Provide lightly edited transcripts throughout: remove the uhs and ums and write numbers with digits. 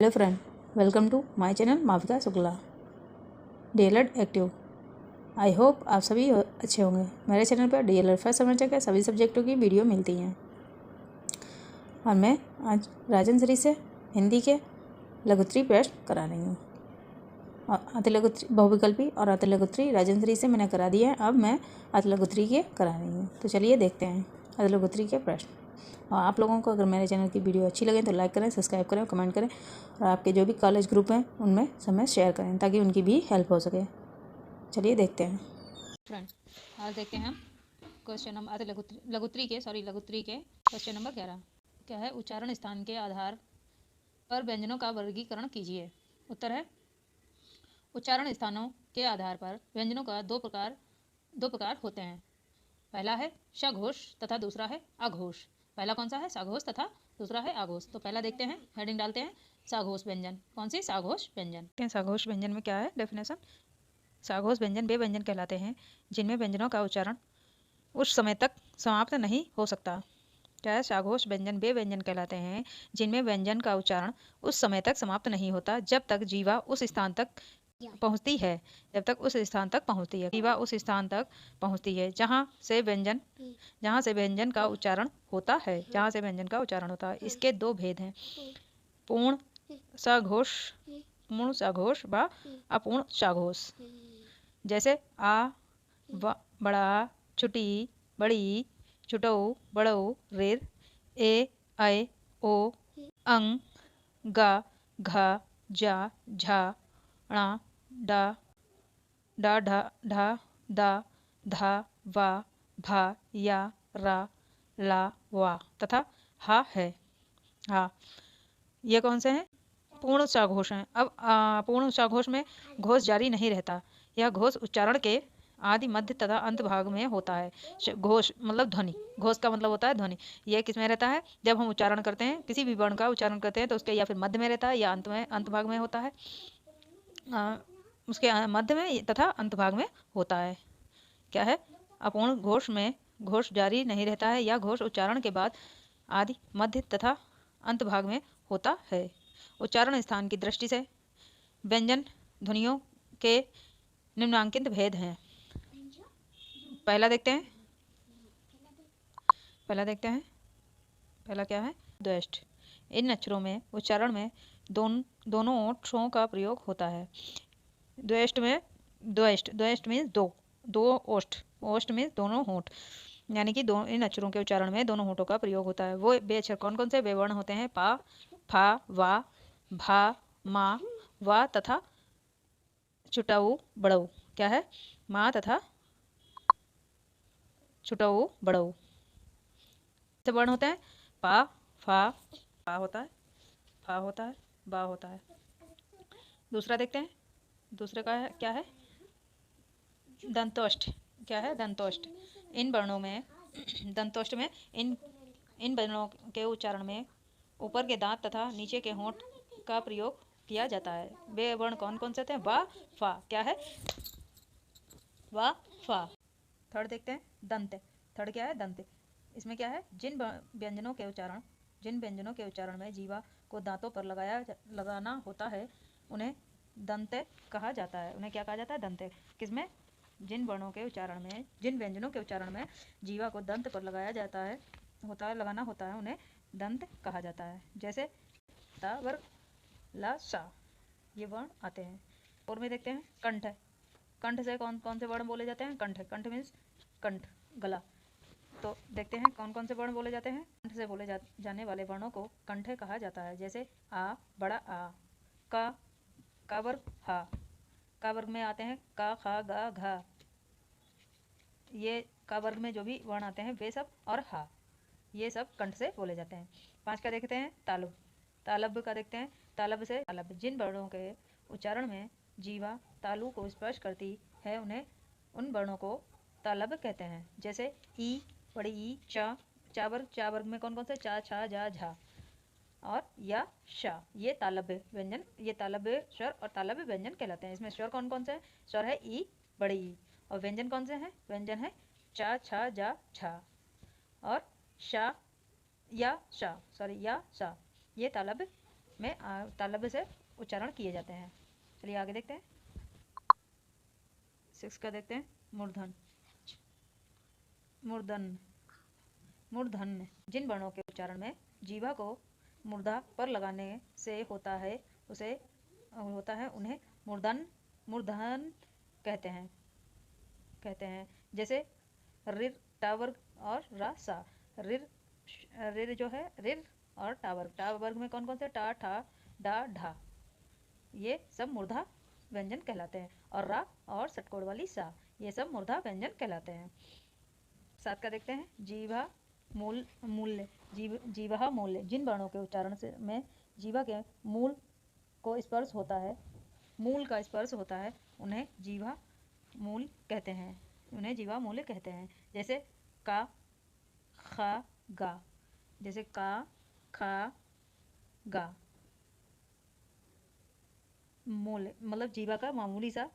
Hello friend, welcome to my channel Mavika Shukla DElEd active. I hope आप सभी अच्छे होंगे। मेरे चैनल पर डीएलएड फर्स्ट सेमेस्टर के सभी सब्जेक्टों की वीडियो मिलती हैं और मैं आज राजन से हिंदी के लघुत्री प्रश्न करा रही हूँ। और अतिलघुत्री बहुविकल्पी और अतिलघुत्री राजन से मैंने करा दिया है। अब मैं अतिलघुत्री के करा रही हूँ। तो चलिए देखते हैं अतिलघुत्री के प्रश्न। और आप लोगों को अगर मेरे चैनल की वीडियो अच्छी लगे तो लाइक करें, सब्सक्राइब करें, कमेंट करें और आपके जो भी कॉलेज ग्रुप हैं उनमें सब में शेयर करें ताकि उनकी भी हेल्प हो सके। चलिए देखते हैं फ्रेंड। आज देखते हैं हम क्वेश्चन नंबर लघुत्री के क्वेश्चन नंबर 11। क्या है? उच्चारण स्थान के आधार पर व्यंजनों का वर्गीकरण कीजिए। उत्तर है उच्चारण स्थानों के आधार पर व्यंजनों का दो प्रकार होते हैं। पहला है सघोष तथा दूसरा है अघोष। पहला कौन सा है? सघोष तथा दूसरा है अघोष। तो पहला देखते हैं, हेडिंग डालते हैं सघोष व्यंजन। कौन सी? सघोष व्यंजन। सघोष व्यंजन में क्या है डेफिनेशन? सघोष व्यंजन वे व्यंजन कहलाते हैं जिनमें व्यंजनों का उच्चारण उस समय तक समाप्त नहीं हो सकता। क्या है? सघोष व्यंजन वे व्यंजन कहलाते हैं जिनमें व्यंजन का उच्चारण उस समय तक समाप्त नहीं होता जब तक जीवा उस स्थान तक पहुंचती है जीवा उस स्थान तक पहुंचती है जहां से व्यंजन का उच्चारण होता है इसके दो भेद हैं, पूर्ण सघोष व अपूर्ण सघोष। जैसे आ, बड़ा, छुटी, बड़ी, छुटौ, बड़ौ, रेर, ए, ऐ, ओ, अंग, गा, घा, जा, झा, णा, डा, डा, ढा, ढा, दा, धा, वा, भा, या, रा, ला, वा तथा हा है। हा ये कौन से हैं? पूर्ण सघोष हैं। अब पूर्ण सघोष में घोष जारी नहीं रहता। यह घोष उच्चारण के आदि, मध्य तथा अंत भाग में होता है। घोष मतलब ध्वनि। घोष का मतलब होता है ध्वनि। यह किस में रहता है? जब हम उच्चारण करते हैं, किसी भी वर्ण का उच्चारण करते हैं तो उसके या फिर मध्य में रहता है या अंत भाग में होता है। उसके मध्य में तथा अंत भाग में होता है। क्या है? अपूर्ण घोष में घोष जारी नहीं रहता है। यह घोष उच्चारण के बाद आदि, मध्य तथा अंत भाग में होता है। उच्चारण स्थान की दृष्टि से व्यंजन ध्वनियों के निम्नांकित भेद हैं। पहला देखते हैं पहला क्या है? द्वष्ट। इन अक्षरों में उच्चारण में दोनों ओठों का प्रयोग होता है। द्वष्ट मीन्स दो ओष्ठ मीन्स दोनों होंठ, यानी कि इन अक्षरों के उच्चारण में दोनों होठों का प्रयोग होता है। वो वे अक्षर कौन कौन से? वे वर्ण होते हैं पा, फा, वा, भा, मा, वा तथा छुटऊ, बड़ऊ। क्या है? माँ तथा छुटऊ, बड़ऊ से वर्ण होते हैं पा, फा, पा होता है, फा होता है, बा होता है। दूसरा देखते हैं, दूसरे का है क्या है? दंतोष्ठ। क्या है? दंतोष्ठ। इन वर्णों में दंतोष्ठ में इन वर्णों के उच्चारण में ऊपर के दांत तथा नीचे के होंठ का प्रयोग किया जाता है। वे वर्ण कौन कौन से थे? वा, फा। क्या है? वा, फा। थर्ड देखते हैं, दंत। थर्ड क्या है? दंत। इसमें क्या है? जिन व्यंजनों के उच्चारण में जीवा को दांतों पर लगाना होता है उन्हें दंत कहा जाता है। उन्हें क्या कहा जाता है? दंत। किसमें? जिन व्यंजनों के उच्चारण में जीवा को दंत पर लगाना होता है उन्हें दंत कहा जाता है। जैसे ता, वर्ग, ला, सा ये वर्ण आते हैं। और में देखते हैं कंठ। कंठ से कौन कौन से वर्ण बोले जाते हैं? कंठ मीन्स कंठ, गला। तो देखते हैं कौन कौन से वर्ण बोले जाते हैं। कंठ से बोले जाने वाले वर्णों को कंठ कहा जाता है। जैसे आ, बड़ा आ, का वर्ग हा। का वर्ग में आते हैं का, खा, गा, घा। ये का वर्ग में जो भी वर्ण आते हैं वे सब और हा, ये सब कंठ से बोले जाते हैं। 5 का देखते हैं तालुब। तालब का देखते हैं, तालब से तालब। जिन वर्णों के उच्चारण में जीवा तालु को स्पर्श करती है उन्हें उन वर्णों को तालब कहते हैं। जैसे ई, बड़ी ई, चा वर्ग में कौन कौन से? चा, छा, जा, झा और या, शा। ये तालव्य स्वर और तालव्य व्यंजन कहलाते हैं। इसमें स्वर कौन कौन से हैं? स्वर है ई, बड़ी ई। और व्यंजन कौन से हैं? व्यंजन है चा, छा, जा, झा और शा या शा। ये तालव्य में तालव्य से उच्चारण किए जाते हैं। चलिए आगे देखते हैं। 6 का देखते हैं। मूर्धन। मूर्धन मूर्धन्य जिन वर्णों के उच्चारण में जीवा को मूर्धा पर लगाने से होता है उन्हें मूर्धन कहते हैं। जैसे रिर, टावर्ग और रा, सा। रिर जो है रिर और टावर्ग। टावर्ग में कौन कौन से? टा, ठा, डा, ढा, ये सब मूर्धा व्यंजन कहलाते हैं। और रा और षटकोण वाली सा, ये सब मूर्धा व्यंजन कहलाते हैं। 7 का देखते हैं। जीवा मूल्य। जीवा मूल्य जिन वर्णों के उच्चारण से में जीवा के मूल को स्पर्श होता है, मूल का स्पर्श होता है, उन्हें जीवा मूल कहते हैं। जैसे का, खा, गा। जैसे का, खा, गा। मूल मतलब जीवा का मामूली सा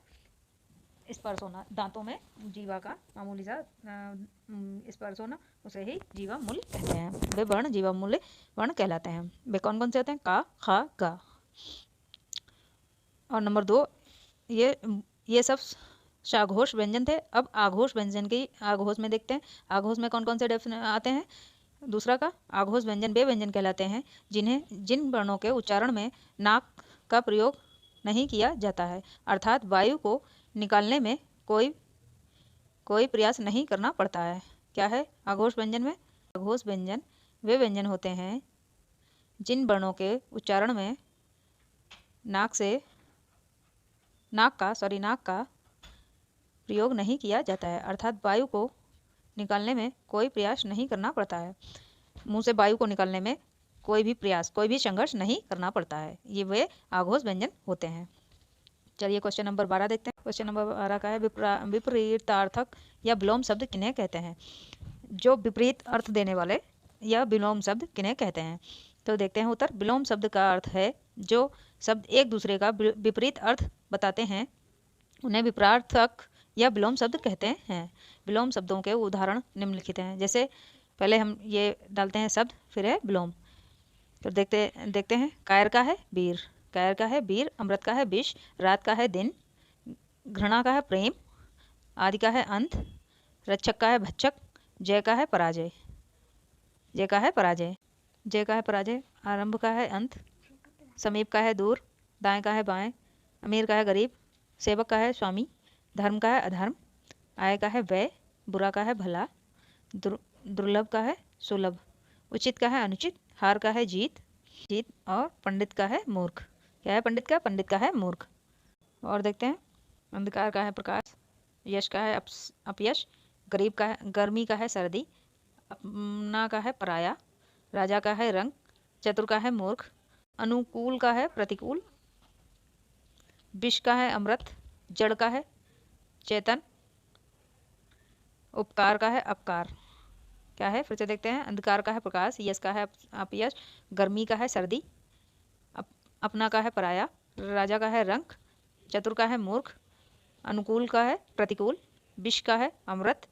स्पर्श होना, दांतों में जीवा का मामूली सा स्पर्श होना, उसे ही जीवा मूल्य कहते हैं। वे वर्ण जीवा मूल्य वर्ण कहलाते हैं। वे कौन कौन से होते हैं? का, खा, गा। और नंबर 2, ये सब साघोष व्यंजन थे। अब आघोष व्यंजन की आघोष में देखते हैं। आघोष में कौन कौन से आते हैं? दूसरा का आघोष व्यंजन वे व्यंजन कहलाते हैं जिन वर्णों के उच्चारण में नाक का प्रयोग नहीं किया जाता है, अर्थात वायु को निकालने में कोई प्रयास नहीं करना पड़ता है। क्या है आघोष व्यंजन में? आघोष व्यंजन वे व्यंजन होते हैं जिन वर्णों के उच्चारण में नाक का प्रयोग नहीं किया जाता है, अर्थात वायु को निकालने में कोई प्रयास नहीं करना पड़ता है। मुंह से वायु को निकालने में कोई भी संघर्ष नहीं करना पड़ता है। ये वे आघोष व्यंजन होते हैं। चलिए क्वेश्चन नंबर 12 देखते हैं। क्वेश्चन नंबर 12 का है विपरीतार्थक या विलोम शब्द किन्हें कहते हैं? जो विपरीत अर्थ देने वाले या विलोम शब्द किन्हें कहते हैं? तो देखते हैं उत्तर। विलोम शब्द का अर्थ है जो शब्द एक दूसरे का विपरीत अर्थ बताते हैं, उन्हें विपरीतार्थक या विलोम शब्द कहते हैं। विलोम शब्दों के उदाहरण निम्नलिखित हैं। जैसे पहले हम ये डालते हैं शब्द, फिर है विलोम। तो देखते हैं। कायर का है वीर, अमृत का है विष, रात का है दिन, घृणा का है प्रेम, आदि का है अंत, रक्षक का है भक्षक, जय का है पराजय, आरंभ का है अंत, समीप का है दूर, दाएं का है बाएं, अमीर का है गरीब, सेवक का है स्वामी, धर्म का है अधर्म, आय का है व्यय, बुरा का है भला, दुर्लभ का है सुलभ, उचित का है अनुचित, हार का है जीत, और पंडित का है मूर्ख। क्या है पंडित का है मूर्ख। और देखते हैं। अंधकार का है प्रकाश, यश का है अपयश, गर्मी का है सर्दी, अपना का है पराया, राजा का है रंग, चतुर का है मूर्ख, अनुकूल का है प्रतिकूल, विष का है अमृत, जड़ का है चेतन, उपकार का है अपकार। क्या है फिर से देखते हैं। अंधकार का है प्रकाश, यश का है अपयश, गर्मी का है सर्दी, अपना का है पराया, राजा का है रंग, चतुर का है मूर्ख, अनुकूल का है प्रतिकूल, विष का है अमृत,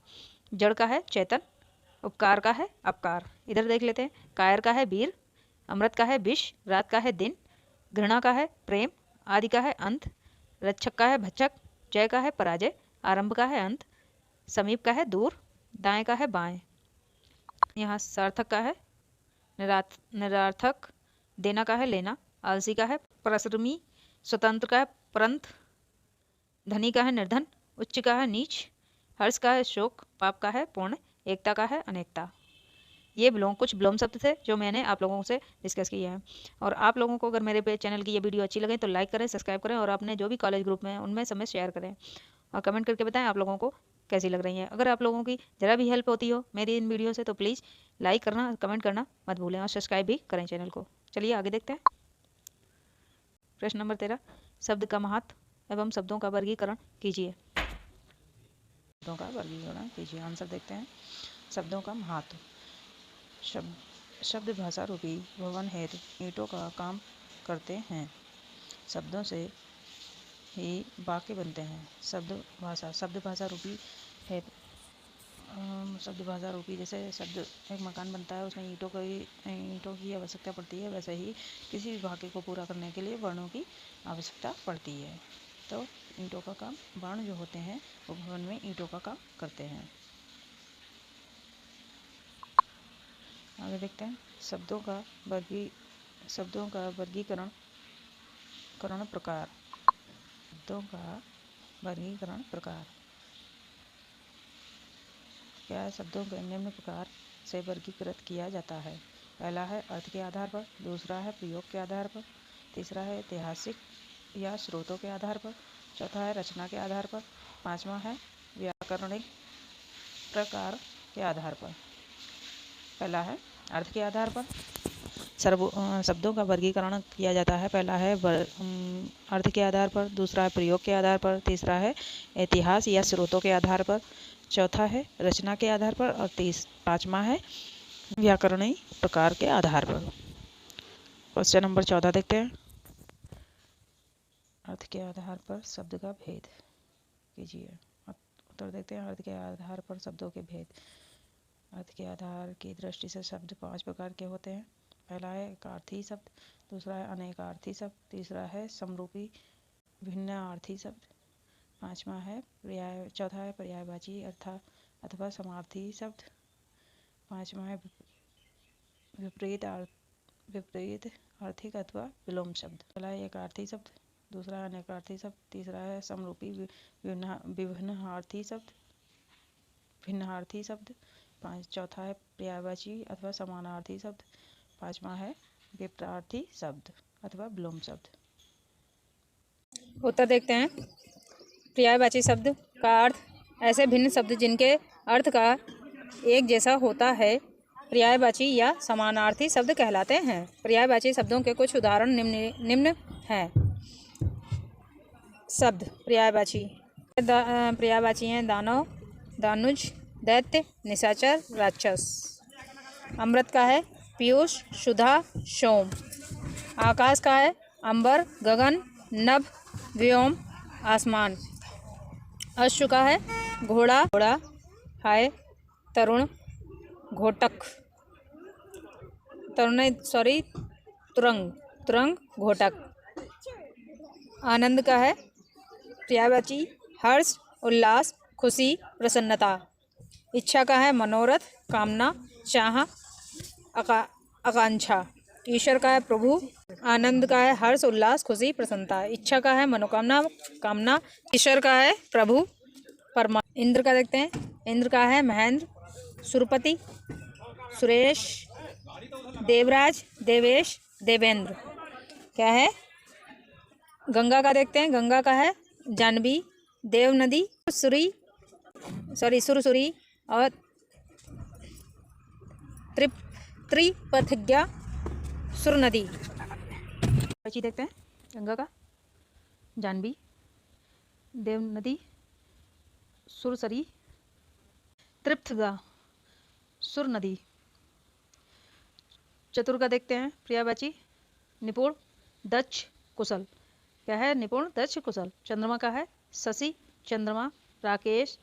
जड़ का है चेतन, उपकार का है अपकार। इधर देख लेते हैं। कायर का है वीर, अमृत का है विष, रात का है दिन, घृणा का है प्रेम, आदि का है अंत, रक्षक का है भक्षक, जय का है पराजय, आरंभ का है अंत, समीप का है दूर, दाएं का है बाएं। यहाँ सार्थक का है निरार्थक, देना का है लेना, आलसी का है परिश्रमी, स्वतंत्र का है परंत, धनी का है निर्धन, उच्च का है नीच, हर्ष का है शोक, पाप का है पुण्य, एकता का है अनेकता। ये कुछ विलोम शब्द थे जो मैंने आप लोगों से डिस्कस किया है। और आप लोगों को अगर मेरे चैनल की ये वीडियो अच्छी लगे तो लाइक करें, सब्सक्राइब करें, और अपने जो भी कॉलेज ग्रुप में उनमें सब में शेयर करें, और कमेंट करके बताएं आप लोगों को कैसी लग रही है। अगर आप लोगों की ज़रा भी हेल्प होती हो मेरी इन वीडियो से तो प्लीज़ लाइक करना, कमेंट करना मत भूलें, और सब्सक्राइब भी करें चैनल को। चलिए आगे देखते हैं। प्रश्न नंबर 13, शब्द का महत्व एवं शब्दों का वर्गीकरण कीजिए। आंसर देखते हैं। शब्दों का महत्व। शब्द भाषा रूपी भवन हेतु ईंटों का काम करते हैं। शब्दों से ही वाक्य बनते हैं। शब्द भाषा रूपी हेतु शब्द भाषा रूपी। जैसे शब्द एक मकान बनता है, उसमें ईंटों की आवश्यकता पड़ती है, वैसे ही किसी भी वाक्य को पूरा करने के लिए वर्णों की आवश्यकता पड़ती है। तो ईंटों का काम, वर्ण जो होते हैं वो भवन में ईंटों का काम करते हैं। आगे देखते हैं शब्दों का वर्गीकरण प्रकार। शब्दों का वर्गीकरण प्रकार क्या है? शब्दों को निम्न प्रकार से वर्गीकृत किया जाता है। पहला है अर्थ के आधार पर, दूसरा है प्रयोग के आधार पर, तीसरा है ऐतिहासिक या स्रोतों के आधार पर, चौथा है रचना के आधार पर, पांचवा है व्याकरणिक प्रकार के आधार पर। पहला है अर्थ के आधार पर। शब्दों का वर्गीकरण किया जाता है। पहला है अर्थ के आधार पर, दूसरा है प्रयोग के आधार पर, तीसरा है इतिहास या स्रोतों के आधार पर, चौथा है रचना के आधार पर और पांचवा है व्याकरणिक प्रकार के आधार पर। क्वेश्चन नंबर 14 देखते हैं। अर्थ के आधार पर शब्द का भेद कीजिए। उत्तर देखते हैं। अर्थ के आधार पर शब्दों के भेद। अर्थ के आधार की दृष्टि से शब्द 5 प्रकार के होते हैं। पहला है एकार्थी शब्द, दूसरा है अनेकार्थी शब्द, तीसरा है समरूपी भिन्नार्थी शब्द, चौथा है पर्यायवाची अथवा समार्थी शब्द, पांचवा है विपरीत आर्थिक अथवा विलोम शब्द। पहला है एकार्थी शब्द, दूसरा है अनेकार्थी शब्द, तीसरा है समरूपी भिन्नार्थी शब्द, चौथा है पर्यायवाची अथवा समानार्थी शब्द, पांचवा है विपरीतार्थी शब्द अथवा विलोम शब्द। उत्तर देखते हैं। पर्यायवाची शब्द का अर्थ ऐसे भिन्न शब्द जिनके अर्थ का एक जैसा होता है पर्यायवाची या समानार्थी शब्द कहलाते हैं। पर्यायवाची शब्दों के कुछ उदाहरण निम्न हैं। शब्द पर्यायवाची हैं दानव, दानुज, दैत्य, निशाचर, राक्षस। अमृत का है पीयूष, सुधा, सोम। आकाश का है अंबर, गगन, नभ, व्योम, आसमान। अश्व का है घोड़ा, हाय, तरुण, घोटक, तुरंग, घोटक। आनंद का है पर्यायवाची हर्ष, उल्लास, खुशी, प्रसन्नता। इच्छा का है मनोरथ, कामना, चाह, आकांक्षा। ईश्वर का है प्रभु। आनंद का है हर्ष, उल्लास, खुशी, प्रसन्नता। इच्छा का है मनोकामना, कामना। ईश्वर का है प्रभु, परमा। इंद्र का देखते हैं। इंद्र का है महेंद्र, सुरपति, सुरेश, देवराज, देवेश, देवेंद्र। क्या है? गंगा का देखते हैं। गंगा का है जानवी, देव नदी, सुरसुरी और त्रिपथज्ञा सुर नदी। देखते हैं। गंगा का जानवी, देव नदी, सुरसरी, त्रिपथगा सुर नदी। चतुर का देखते हैं। पर्यायवाची निपुण, दक्ष, कुशल। क्या है? निपुण, दक्ष, कुशल। चंद्रमा का है शशि, चंद्रमा, राकेश,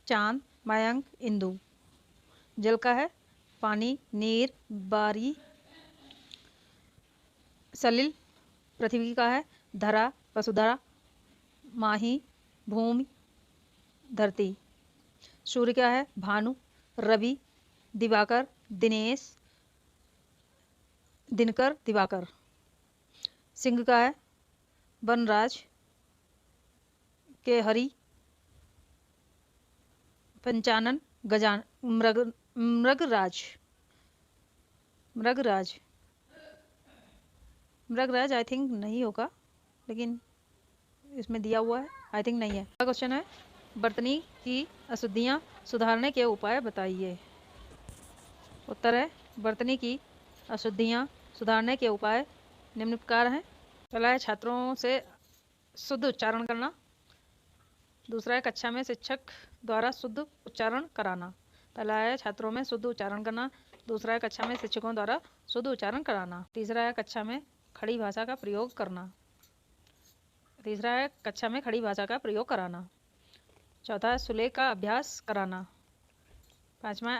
चांद, मयंक, इंदु। जल का है पानी, नीर, बारी, सलिल। पृथ्वी का है धरा, वसुधरा, माही, भूमि, धरती। सूर्य का है भानु, रवि, दिवाकर, दिनेश, दिनकर, दिवाकर। सिंह का है वनराज, केहरी, पंचानन, मृगराज आई थिंक नहीं होगा, लेकिन इसमें दिया हुआ है, आई थिंक नहीं है। अगला क्वेश्चन है बर्तनी की अशुद्धियां सुधारने के उपाय बताइए। उत्तर है बर्तनी की अशुद्धियां सुधारने के उपाय निम्न प्रकार हैं। पहला है छात्रों से शुद्ध उच्चारण करना, दूसरा है कक्षा में शिक्षक द्वारा शुद्ध उच्चारण कराना। पहला है छात्रों में शुद्ध उच्चारण करना, दूसरा है कक्षा में शिक्षकों द्वारा शुद्ध उच्चारण कराना, तीसरा है कक्षा में खड़ी भाषा का प्रयोग कराना, चौथा है सुलेख का अभ्यास कराना, 5वां है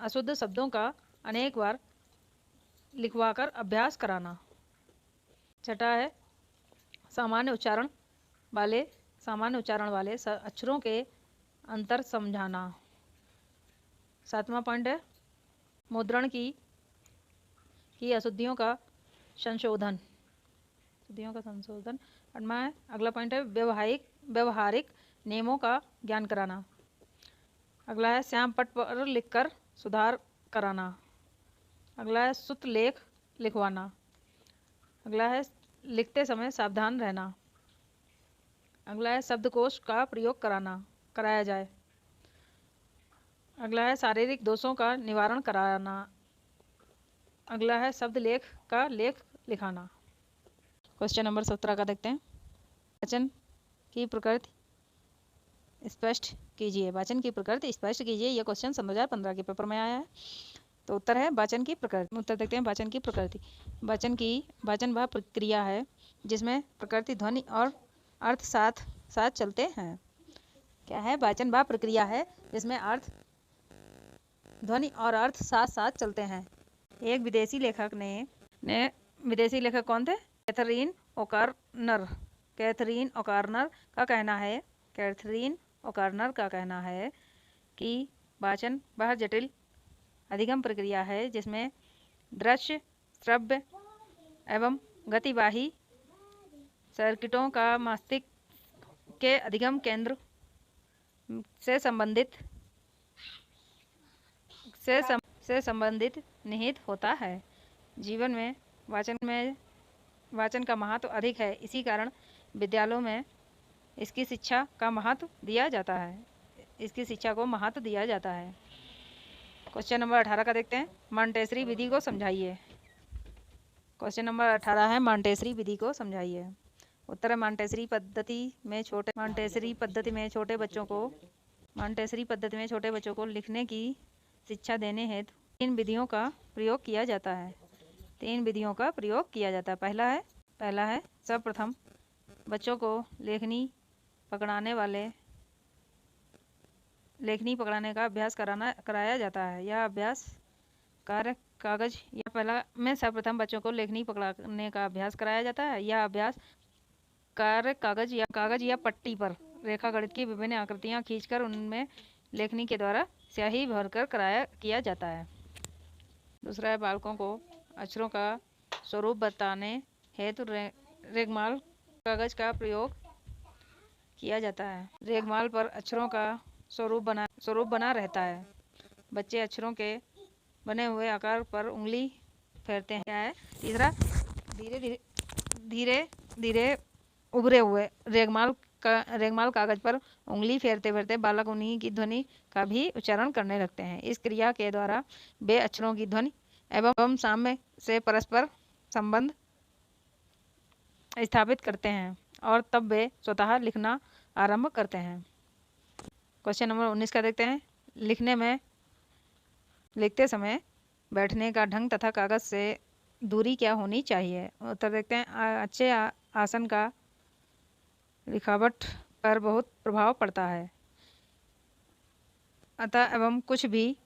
अशुद्ध शब्दों का अनेक बार लिखवाकर अभ्यास कराना। 6ठा है सामान्य उच्चारण वाले अक्षरों के अंतर समझाना। 7वां पॉइंट है मुद्रण की अशुद्धियों का संशोधन। 8वां है अगला पॉइंट है व्यवहारिक नियमों का ज्ञान कराना। अगला है श्याम पट पर लिखकर सुधार कराना। अगला है शुद्ध लेख लिखवाना। अगला है लिखते समय सावधान रहना। अगला है शब्दकोश का प्रयोग कराया जाए। अगला है शारीरिक दोषों का निवारण कराना। अगला है शब्द लेख का लेख लिखाना। क्वेश्चन नंबर 17 का देखते हैं। वाचन की प्रकृति स्पष्ट कीजिए। वाचन की प्रकृति स्पष्ट कीजिए। यह क्वेश्चन 2015 के पेपर में आया है। तो उत्तर है वाचन की प्रकृति। उत्तर देखते हैं। वाचन की प्रकृति वाचन वह प्रक्रिया है जिसमें प्रकृति ध्वनि और अर्थ साथ साथ चलते हैं। क्या है? वाचन वह प्रक्रिया है जिसमें अर्थ ध्वनि और अर्थ साथ साथ चलते हैं। एक विदेशी लेखक विदेशी लेखक कौन थे? कैथरीन ओकारनर का कहना है कि वाचन वह जटिल अधिगम प्रक्रिया है जिसमें दृश्य, श्रव्य एवं गतिवाही सर्किटों का मस्तिष्क के अधिगम केंद्र से संबंधित निहित होता है। जीवन में वाचन का महत्व अधिक है। इसी कारण विद्यालयों में इसकी शिक्षा को महत्व दिया जाता है। क्वेश्चन नंबर 18 का देखते हैं। मॉन्टेसरी विधि को समझाइए। क्वेश्चन नंबर 18 है मॉन्टेसरी विधि को समझाइए। उत्तर है मॉन्टेसरी पद्धति में छोटे बच्चों को लिखने की शिक्षा देने हेतु 3 विधियों का प्रयोग किया जाता है। पहला है सर्वप्रथम बच्चों को लेखनी पकड़ाने का अभ्यास कराया जाता है। यह अभ्यास सर्वप्रथम बच्चों को लेखनी पकड़ाने का अभ्यास कराया जाता है। यह अभ्यास कागज या पट्टी पर रेखागणित की विभिन्न आकृतियां खींचकर उनमें लेखनी के द्वारा स्याही भरकर किया जाता है। दूसरा है बालकों को अक्षरों का स्वरूप बताने हेतु रेगमाल कागज का प्रयोग किया जाता है। रेगमाल पर अक्षरों का स्वरूप बना रहता है। बच्चे अक्षरों के बने हुए आकार पर उंगली फेरते हैं। क्या है? तीसरा धीरे धीरे उभरे हुए रेगमाल कागज पर उंगली फेरते फेरते बालक उन्हीं की ध्वनि का भी उच्चारण करने लगते हैं। इस क्रिया के द्वारा वे अक्षरों की ध्वनि एवं साम्य से परस्पर संबंध स्थापित करते हैं और तब वे स्वतः लिखना आरंभ करते हैं। क्वेश्चन नंबर 19 का देखते हैं। लिखते समय बैठने का ढंग तथा कागज से दूरी क्या होनी चाहिए? उत्तर देखते हैं। अच्छे आसन का लिखावट पर बहुत प्रभाव पड़ता है। अतः एवं कुछ भी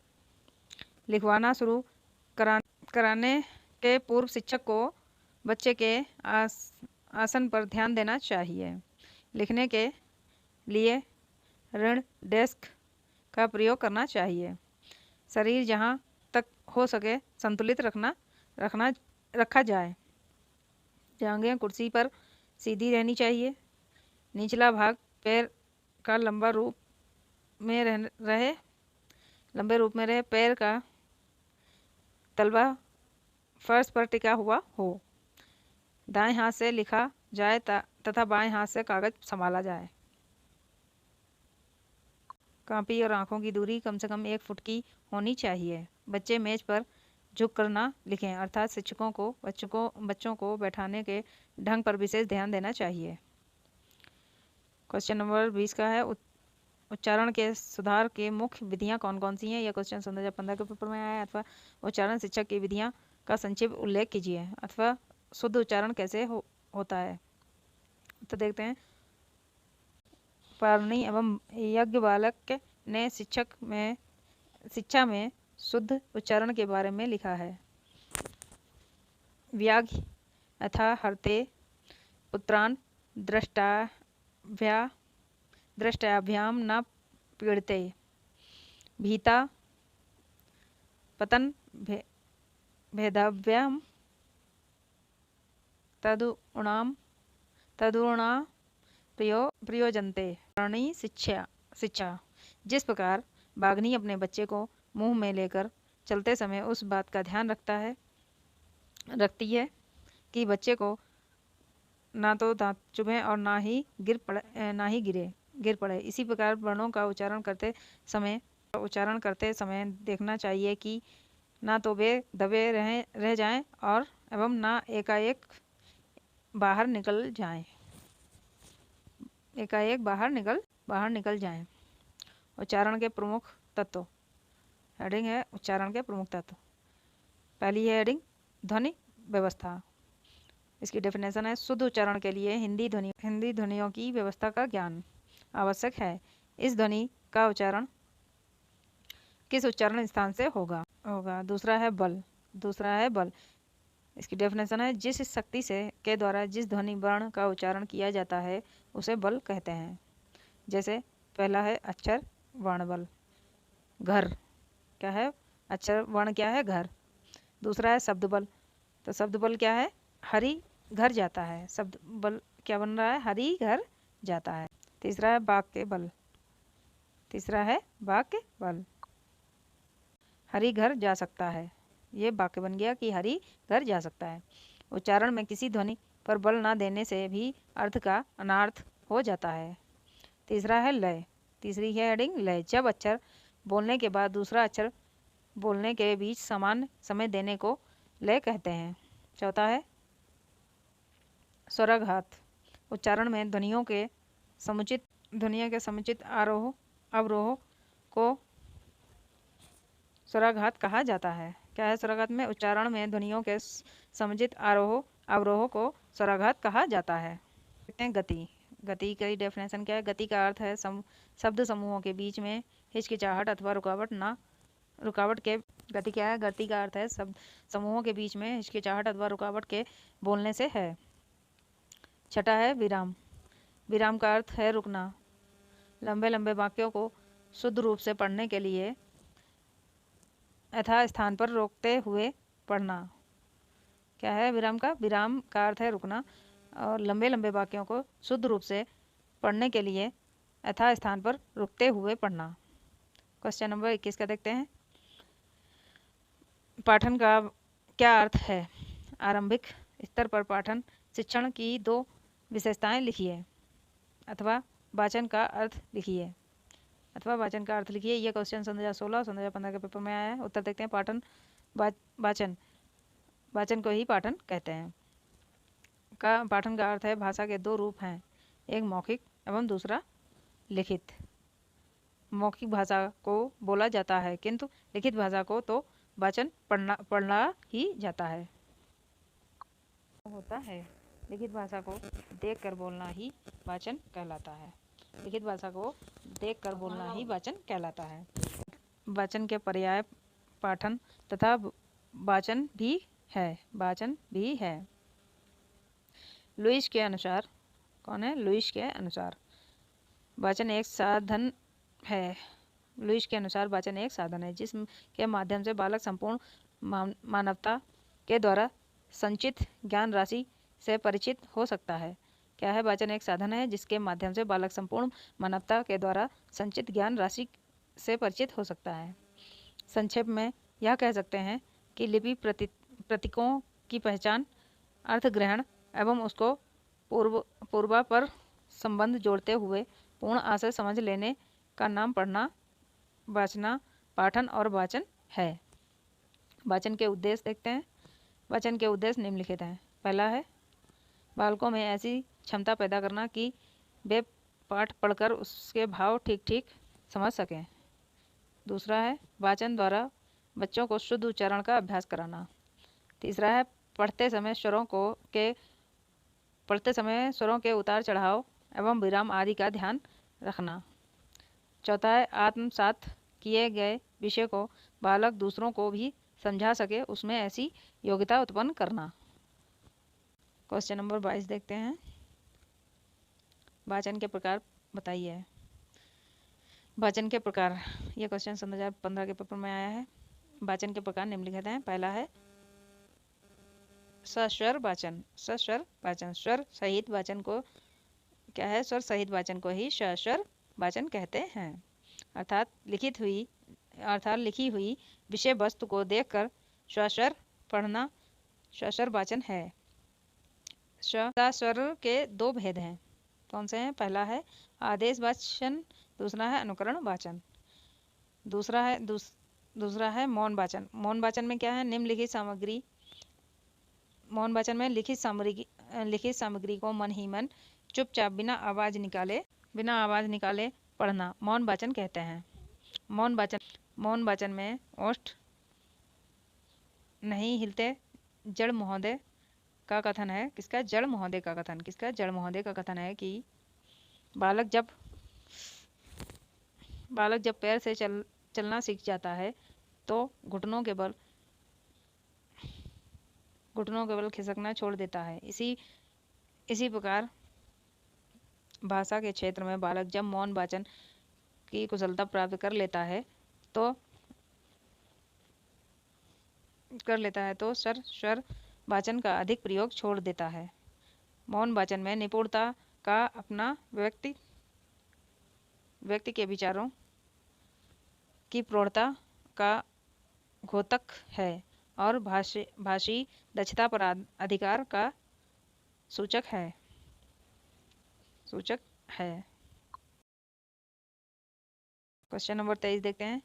लिखवाना शुरू कराने के पूर्व शिक्षक को बच्चे के आसन पर ध्यान देना चाहिए। लिखने के लिए ऋण डेस्क का प्रयोग करना चाहिए। शरीर जहाँ तक हो सके संतुलित रखा जाए। जांघें कुर्सी पर सीधी रहनी चाहिए। निचला भाग पैर का लंबे रूप में रहे। पैर का तलवा फर्श पर टिका हुआ हो। दाएं हाथ से लिखा जाए तथा बाएं हाथ से कागज संभाला जाए। कॉपी और आंखों की दूरी कम से कम 1 फुट की होनी चाहिए। बच्चे मेज पर झुक कर ना लिखें, अर्थात शिक्षकों को बच्चों को बैठाने के ढंग पर विशेष ध्यान देना चाहिए। क्वेश्चन नंबर 20 का है उच्चारण के सुधार के मुख्य विधियां कौन कौन सी हैं? यह क्वेश्चन 2015 के पेपर में आया है। अथवा उच्चारण शिक्षक की विधियां का संक्षिप्त उल्लेख कीजिए। अथवा शुद्ध उच्चारण कैसे होता है? तो देखते हैं। पाणिनि एवं याज्ञवल्क्य ने शिक्षा में शुद्ध उच्चारण के बारे में लिखा है। व्याघ्र अथा हरते पुत्रान द्रष्टाभ्याम न पीड़ते भीता पतन भेदाभ्याम तदुणा प्रयोजनते। प्राणी शिक्षा जिस प्रकार बाघनी अपने बच्चे को मुंह में लेकर चलते समय उस बात का ध्यान रखती है कि बच्चे को ना तो दांत चुभे और ना ही गिर पड़े, इसी प्रकार वर्णों का उच्चारण करते समय देखना चाहिए कि ना तो वे दबे रह जाएं और एवं ना एकाएक बाहर निकल जाएं। उच्चारण के प्रमुख तत्व। हेडिंग है उच्चारण के प्रमुख तत्व। पहली है हेडिंग ध्वनि व्यवस्था। इसकी डेफिनेशन है शुद्ध उच्चारण के लिए हिंदी ध्वनियों की व्यवस्था का ज्ञान आवश्यक है। इस ध्वनि का उच्चारण किस उच्चारण स्थान से होगा। दूसरा है बल। इसकी डेफिनेशन है जिस शक्ति के द्वारा जिस ध्वनि वर्ण का उच्चारण किया जाता है उसे बल कहते हैं। जैसे पहला है अक्षर वर्ण बल। घर क्या है? अक्षर वर्ण क्या है? घर। दूसरा है शब्द बल। तो शब्द बल क्या है? हरि घर जाता है। शब्द बल क्या बन रहा है? हरि घर जाता है। तीसरा है वाक्य बल। हरि घर जा सकता है। ये वाक्य बन गया कि हरि घर जा सकता है। उच्चारण में किसी ध्वनि पर बल ना देने से भी अर्थ का अनार्थ हो जाता है। तीसरा है लय। तीसरी है हेडिंग लय। जब अक्षर बोलने के बाद दूसरा अक्षर बोलने के बीच समान समय देने को लय कहते हैं। चौथा है स्वराघात। उच्चारण में ध्वनियों के समुचित आरोह अवरोह को स्वराघात कहा जाता है। क्या है स्वराघात में? उच्चारण में ध्वनियों के समुचित आरोह अवरोह को स्वराघात कहा जाता है। गति की डेफिनेशन क्या है? गति का अर्थ है शब्द समूहों के बीच में हिचकिचाहट अथवा रुकावट के। गति क्या है? गति का अर्थ है शब्द समूहों के बीच में हिचकिचाहट अथवा रुकावट के बोलने से है। छठा है विराम। विराम का अर्थ है रुकना। लंबे वाक्यों को शुद्ध रूप से पढ़ने के लिए यथा स्थान पर रोकते हुए पढ़ना। क्या है विराम का अर्थ है रुकना और लंबे वाक्यों को शुद्ध रूप से पढ़ने के लिए यथा स्थान पर रुकते हुए पढ़ना। क्वेश्चन नंबर 21 का देखते हैं। पाठन का क्या अर्थ है? आरंभिक स्तर पर पाठन शिक्षण की 2 विशेषताएं लिखिए अथवा वाचन का अर्थ लिखिए। यह क्वेश्चन 2016 और 2015 के पेपर में आया है। उत्तर देखते हैं। वाचन को ही पाठन कहते हैं। पाठन का अर्थ है भाषा के 2 रूप हैं, एक मौखिक एवं दूसरा लिखित। मौखिक भाषा को बोला जाता है किंतु लिखित भाषा को तो वाचन पढ़ना ही जाता है। लिखित भाषा को देखकर बोलना ही वाचन कहलाता है। वाचन के पर्याय पाठन तथा वाचन भी है। लुईस के अनुसार, कौन है? लुईस के अनुसार वाचन एक साधन है। लुईस के अनुसार वाचन एक साधन है जिसके माध्यम से बालक संपूर्ण मानवता के द्वारा संचित ज्ञान राशि से परिचित हो सकता है। क्या है? वाचन एक साधन है जिसके माध्यम से बालक संपूर्ण मानवता के द्वारा संचित ज्ञान राशि से परिचित हो सकता है। संक्षेप में यह कह सकते हैं कि लिपि प्रतीकों की पहचान, अर्थ ग्रहण एवं उसको पूर्वापर संबंध जोड़ते हुए पूर्ण आशय समझ लेने का नाम पढ़ना, वाचना, पाठन और वाचन है। वाचन के उद्देश्य देखते हैं। वाचन के उद्देश्य निम्नलिखित हैं। पहला है बालकों में ऐसी क्षमता पैदा करना कि वे पाठ पढ़कर उसके भाव ठीक समझ सकें। दूसरा है वाचन द्वारा बच्चों को शुद्ध उच्चारण का अभ्यास कराना। तीसरा है पढ़ते समय स्वरों के उतार चढ़ाव एवं विराम आदि का ध्यान रखना। चौथा है आत्मसात किए गए विषय को बालक दूसरों को भी समझा सके, उसमें ऐसी योग्यता उत्पन्न करना। क्वेश्चन नंबर 22 देखते हैं। वाचन के प्रकार बताइए। वाचन के प्रकार, यह क्वेश्चन 2015 के पेपर में आया है। वाचन के प्रकार निम्नलिखित हैं। पहला है सस्वर वाचन। सस्वर वाचन, स्वर सहित वाचन को क्या है? स्वर सहित वाचन को ही सस्वर वाचन कहते हैं। अर्थात लिखी हुई विषय वस्तु को देखकर सस्वर पढ़ना सस्वर वाचन है। स्वर के दो भेद हैं। कौन से हैं? पहला है आदेश वाचन, दूसरा है अनुकरण वाचन। दूसरा है मौन वाचन। मौन वाचन में क्या है? निम्नलिखित सामग्री, मौन वाचन में लिखित सामग्री को मन ही मन चुपचाप बिना आवाज निकाले पढ़ना मौन वाचन कहते हैं। मौन वाचन में ओष्ठ नहीं हिलते। जड़ महोदय का कथन है। किसका? जड़ महोदय का कथन। किसका? जड़ महोदय का कथन है कि बालक जब पैर से चलना सीख जाता है तो घुटनों के बल खिसकना छोड़ देता है। इसी प्रकार भाषा के क्षेत्र में बालक जब मौन वाचन की कुशलता प्राप्त कर लेता है तो स्वर वाचन का अधिक प्रयोग छोड़ देता है। मौन वाचन में निपुणता का अपना व्यक्ति के विचारों की प्रौढ़ता का घोतक है और भाषी दक्षता पर अधिकार का सूचक है। क्वेश्चन नंबर 23 देखते हैं।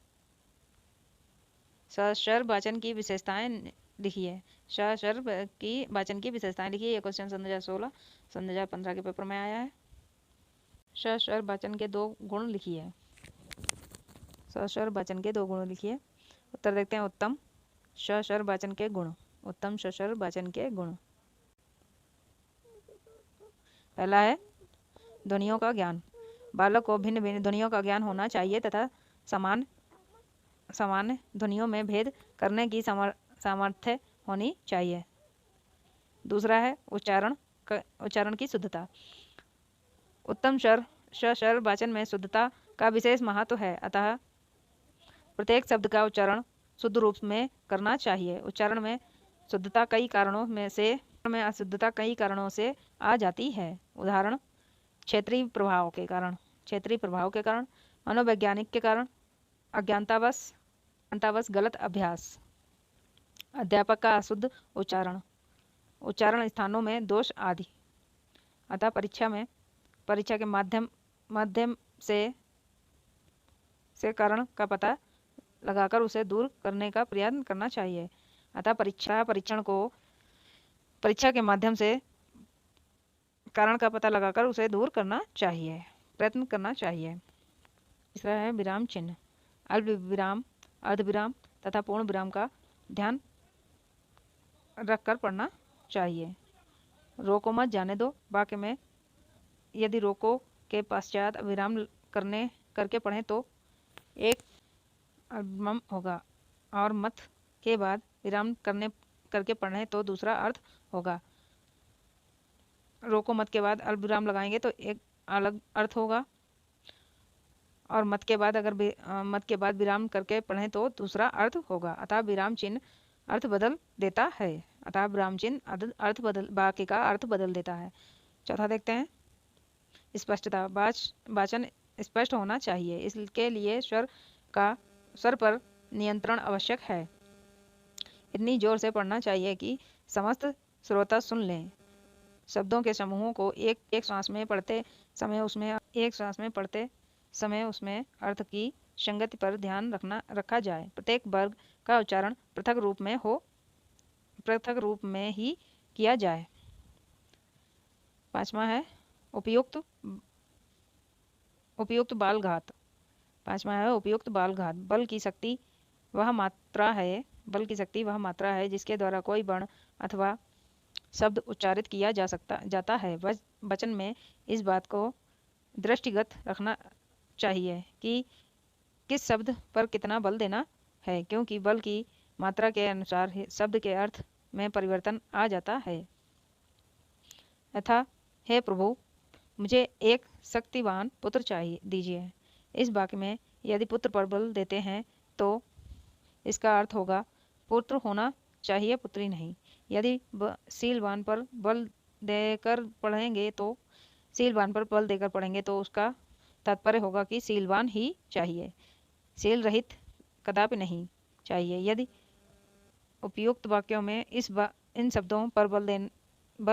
सस्वर वाचन की विशेषताएं लिखिए। सस्वर की वाचन की विशेषताएं लिखिए। यह क्वेश्चन 2015 के पेपर में आया है। सस्वर वाचन के दो गुण लिखिए। सस्वर वाचन के दो गुण लिखिए। उत्तर देखते हैं। उत्तम सस्वर वाचन के गुण। उत्तम सस्वर वाचन के गुण। पहला है ध्वनियों का ज्ञान। बालक को भिन्न भिन्न ध्वनियों का ज्ञान होना चाहिए तथा सामान्य ध्वनियों में भेद करने की सामर्थ्य होनी चाहिए। दूसरा है उच्चारण की शुद्धता। उत्तम सस्वर वाचन में शुद्धता का विशेष महत्व है, अतः प्रत्येक शब्द का उच्चारण शुद्ध रूप में करना चाहिए। उच्चारण में शुद्धता कई अशुद्धता कई कारणों से आ जाती है। उदाहरण क्षेत्रीय प्रभाव के कारण, मनोवैज्ञानिक के कारण, अज्ञानतावश गलत अभ्यास, अध्यापक का अशुद्ध उच्चारण स्थानों में दोष आदि। अतः परीक्षा के माध्यम से कारण का पता लगाकर उसे दूर करने का प्रयत्न करना चाहिए। अतः परीक्षा के माध्यम से कारण का पता लगाकर उसे दूर करना चाहिए, प्रयत्न करना चाहिए। तीसरा है विराम चिन्ह। अल्प विराम, अर्ध विराम तथा पूर्ण विराम का ध्यान रखकर पढ़ना चाहिए। रोको मत जाने दो वाक्य में यदि रोको के पश्चात विराम करके पढ़ें तो एक अल्पविराम होगा और मत के बाद विराम करके पढ़ें तो दूसरा अर्थ होगा। रोको मत के बाद अल्पविराम लगाएंगे तो एक अलग अर्थ होगा और मत के बाद विराम करके पढ़ें तो दूसरा अर्थ होगा। अतः विराम चिन्ह अर्थ बदल देता है। वाक्य का अर्थ बदल देता है। चौथा देखते हैं। स्पष्टता। वाचन स्पष्ट होना चाहिए। इसके लिए स्वर पर नियंत्रण आवश्यक है। इतनी जोर से पढ़ना चाहिए कि समस्त श्रोता सुन लें। शब्दों के समूहों को एक श्वास में पढ़ते समय उसमें अर्थ की संगति पर ध्यान रखा जाए। प्रत्येक वर्ग का उच्चारण पृथक रूप में ही किया जाए। पांचवा है उपयुक्त बालघात। बल की शक्ति वह मात्रा है जिसके द्वारा कोई वर्ण अथवा शब्द उच्चारित किया जाता है। वचन में इस बात को दृष्टिगत रखना चाहिए कि किस शब्द पर कितना बल देना है, क्योंकि बल की मात्रा के अनुसार शब्द के अर्थ में परिवर्तन आ जाता है। यथा, हे प्रभु, मुझे एक शक्तिवान पुत्र चाहिए दीजिए। इस वाक्य में यदि पुत्र पर बल देते हैं तो इसका अर्थ होगा पुत्र होना चाहिए, पुत्री नहीं। यदि शीलवान पर बल देकर पढ़ेंगे तो शीलवान पर बल देकर पढ़ेंगे तो उसका तात्पर्य होगा कि शीलवान ही चाहिए, शील रहित कदापि नहीं चाहिए। यदि उपयुक्त वाक्यों में इन शब्दों पर बल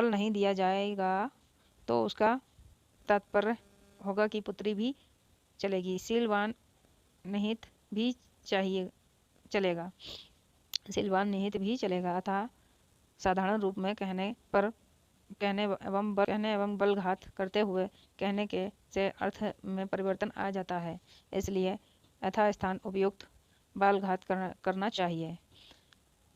नहीं दिया जाएगा तो उसका तात्पर्य होगा कि पुत्री भी चलेगी, शीलवान निहित भी चलेगा, शीलवान निहित भी चलेगा। अतः साधारण रूप में कहने एवं बलघात करते हुए कहने के से अर्थ में परिवर्तन आ जाता है, इसलिए यथास्थान उपयुक्त बालघात करना चाहिए।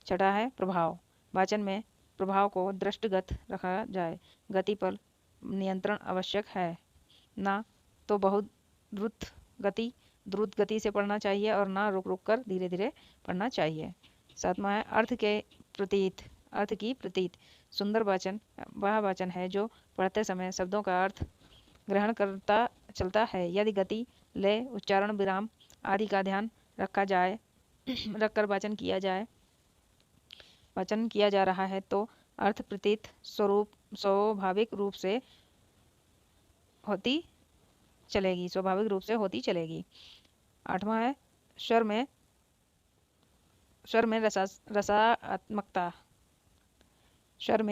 छठा है प्रभाव। वाचन में प्रभाव को दृष्टिगत रखा जाए। गति पर नियंत्रण आवश्यक है, ना तो बहुत द्रुत गति से पढ़ना चाहिए और ना रुक रुक कर धीरे धीरे पढ़ना चाहिए। सातवां है अर्थ की प्रतीत। सुंदर वाचन वह वाचन है जो पढ़ते समय शब्दों का अर्थ ग्रहण करता चलता है। यदि गति, लय, उच्चारण, विराम आदि का ध्यान रखकर वाचन किया जा रहा है तो अर्थ प्रतीत स्वाभाविक रूप से होती चलेगी। आठवां है स्वर में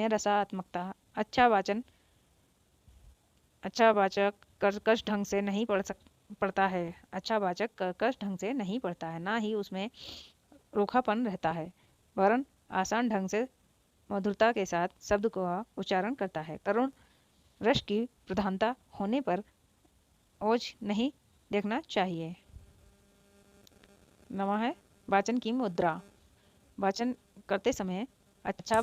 रसात्मकता। अच्छा वाचक कर्कश ढंग से नहीं पढ़ता है। अच्छा वाचक कर्कश ढंग से नहीं पढ़ता है, ना ही उसमें रूखापन रहता है, वरन आसान ढंग से मधुरता के साथ शब्द का उच्चारण करता है। करुण रस की प्रधानता होने पर ओझ नहीं देखना चाहिए। नवा है वाचन की मुद्रा। वाचन करते समय अच्छा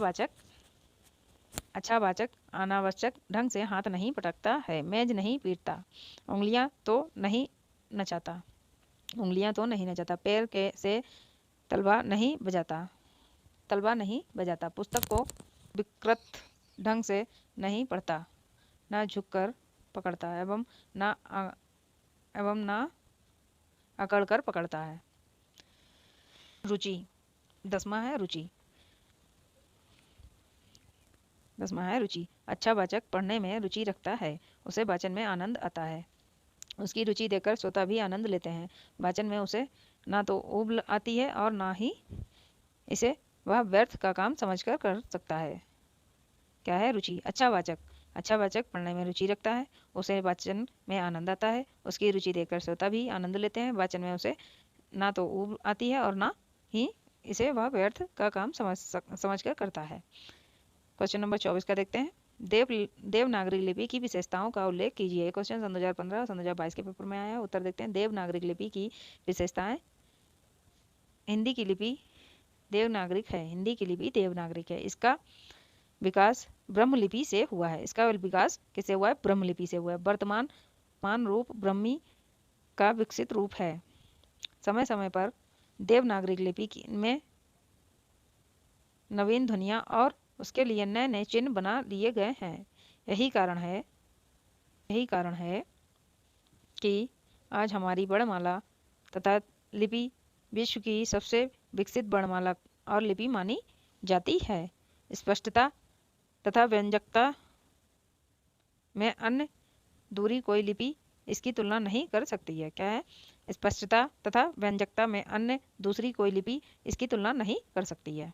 वाचक अनावश्यक ढंग से हाथ नहीं पटकता है, मेज नहीं पीटता, उंगलियां तो नहीं नचाता, पैर से तलवा नहीं बजाता, पुस्तक को विकृत ढंग से नहीं पढ़ता, ना झुककर पकड़ता एवं ना अकड़कर पकड़ता है। रुचि। दसवां है रुचि। अच्छा वाचक पढ़ने में रुचि रखता है, उसे वाचन में आनंद आता है। उसकी रुचि देखकर श्रोता भी आनंद लेते हैं। वाचन में उसे ना तो ऊब आती है और ना ही इसे वह व्यर्थ का काम समझकर कर सकता है। क्या है रुचि? अच्छा वाचक पढ़ने में रुचि रखता है, उसे वाचन में आनंद आता है। उसकी रुचि देखकर श्रोता भी आनंद लेते हैं। वाचन में उसे ना तो ऊब आती है और ना ही इसे वह व्यर्थ का काम समझकर करता है। क्वेश्चन नंबर 24 का देखते हैं। देवनागरी लिपि की विशेषताओं का उल्लेख कीजिए। क्वेश्चन 2015 और 2022 के पेपर में आया। उत्तर देखते हैं। देवनागरी लिपि की विशेषताएं। हिंदी की लिपि देवनागरिक है। इसका विकास ब्रह्मलिपि से हुआ है। किससे हुआ है? ब्रह्मलिपि से हुआ है। वर्तमान रूप ब्रह्मी का विकसित रूप है। समय समय पर देवनागरिक लिपि में नवीन ध्वनियाँ और उसके लिए नए नए चिन्ह बना लिए गए हैं। यही कारण है कि आज हमारी वर्णमाला तथा लिपि विश्व की सबसे विकसित वर्णमाला और लिपि मानी जाती है। स्पष्टता तथा व्यंजकता में अन्य दूरी कोई लिपि इसकी तुलना नहीं कर सकती है। क्या है? स्पष्टता तथा व्यंजकता में अन्य दूसरी कोई लिपि इसकी तुलना नहीं कर सकती है।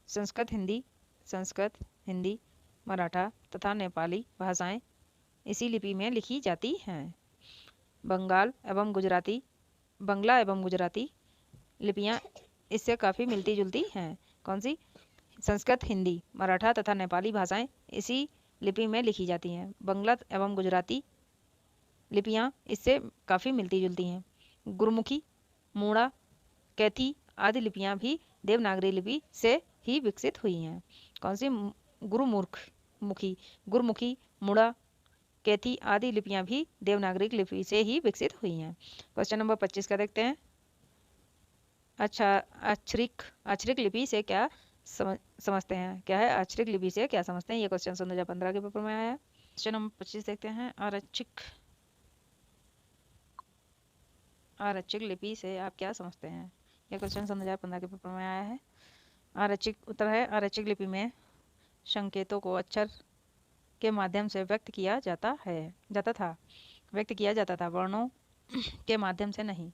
संस्कृत, हिंदी, मराठा तथा नेपाली भाषाएं इसी लिपि में लिखी जाती हैं। बंगला एवं गुजराती लिपियां इससे काफ़ी मिलती जुलती हैं। कौन सी? संस्कृत, हिंदी, मराठा तथा नेपाली भाषाएं इसी लिपि में लिखी जाती हैं। बंगला एवं गुजराती लिपियां इससे काफ़ी मिलती जुलती हैं। गुरुमुखी, मूड़ा, कैथी आदि लिपियां भी देवनागरी लिपि से ही विकसित हुई हैं। कौन सी? गुरुमुखी, मूड़ा, कैथी आदि लिपियां भी देवनागरी लिपि से ही विकसित हुई हैं। क्वेश्चन नंबर 25 का देखते हैं। अच्छा, अक्षरिक लिपि से क्या समझते हैं? क्या है अक्षरिक लिपि से क्या समझते हैं? ये क्वेश्चन सन 2015 के पेपर में आया है। क्वेश्चन नंबर 25 देखते हैं। आरक्षिक लिपि से आप क्या समझते हैं? यह क्वेश्चन सन 2015 के पेपर में आया है। आरक्षिक उत्तर है, आरक्षिक लिपि में संकेतों को अक्षर के माध्यम से व्यक्त किया जाता था, वर्णों के माध्यम से नहीं।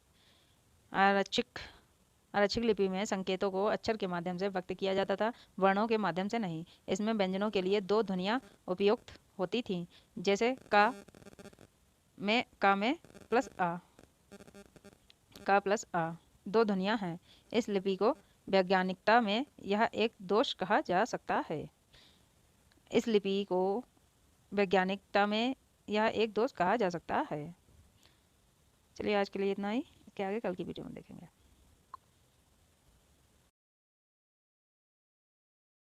आरक्षिक लिपि में संकेतों को अक्षर के माध्यम से व्यक्त किया जाता था, वर्णों के माध्यम से नहीं। इसमें व्यंजनों के लिए दो ध्वनियाँ उपयुक्त होती थीं, जैसे का में प्लस आ दो ध्वनियाँ हैं। इस लिपि को वैज्ञानिकता में यह एक दोष कहा जा सकता है। इस लिपि को वैज्ञानिकता में यह एक दोष कहा जा सकता है। चलिए आज के लिए इतना ही। इसके आगे कल की वीडियो में देखेंगे।